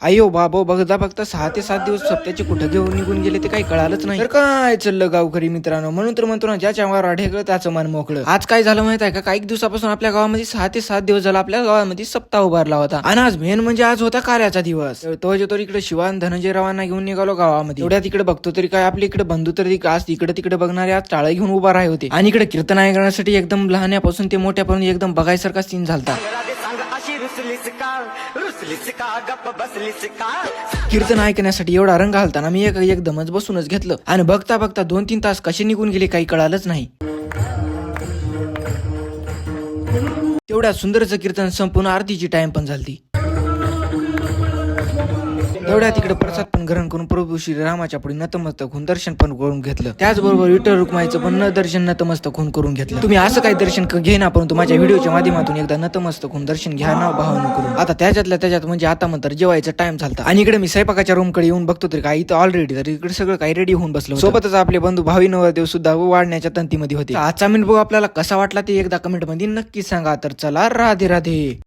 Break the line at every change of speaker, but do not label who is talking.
अयो बाबो, बघता बघता 6 ते 7 दिवस सप्त्याचे कुठं घेऊन निघून गेले ते काही कळालंच नाही. तर काय चाललं गावकरी मित्रांनो, म्हणून तर म्हणतो ना, ज्याच्या अंगावर ढेकळं त्याचं मन मोकळं. आज काय झालं माहित आहे का, काही दिवसापासून आपल्या गावामध्ये 6 ते 7 दिवस झाला आपल्या गावामध्ये सप्ताह उभारला होता. आणि आज मेन म्हणजे आज होता कार्याचा दिवस. तो जो इकडे शिवान धनंजय रावांना घेऊन निघालो गावामध्ये. एवढ्या तिकडे बघतो तरी काय आपली इकडे बंधू तरी आज इकडे तिकडे बघणारे आज टाळं घेऊन उभा राहिले होते. आणि इकडे कीर्तन ऐकण्यासाठी एकदम लहान्यापासून ते मोठ्यापर्यंत एकदम बघायसारखा सीन झालता. कीर्तन ऐकण्यासाठी एवढा रंग घालताना मी एकदमच बसूनच घेतलं. आणि बघता बघता 2-3 तास कसे निघून गेले काही कळालंच नाही. तेवढ्या सुंदरचं कीर्तन संपूर्ण आरतीची टाइम पण झाली. तेवढ्या तिकडे प्रसाद पण ग्रहण करून प्रभू श्री रामाच्या पुढे नतमस्तक होऊन दर्शन पण करून घेतलं. त्याचबरोबर विठ्ठल रुक्माईचं पण दर्शन नतमस्तक होऊन करून घेतलं. तुम्ही असं काही दर्शन घे ना, परंतु माझ्या व्हिडिओच्या माध्यमातून एकदा नतमस्तक होऊन दर्शन घ्या ना भावना करून. आता त्याच्यात म्हणजे आता म्हणतात जेवायचा टाइम झालता. आणि इकडे मी स्वयंपाकाच्या रूम कडे येऊन बघतो तरी काही इथं ऑलरेडी तर इकडे सगळं काही रेडी होऊन बसलं. सोबतच आपले बंधू भावी नवरदेव सुद्धा वाढण्याच्या तंतीमध्ये होते. आजचा मिनिट बघू आपल्याला कसा वाटला ते एकदा कमेंट मध्ये नक्की सांगा. तर चला, राधे राधे.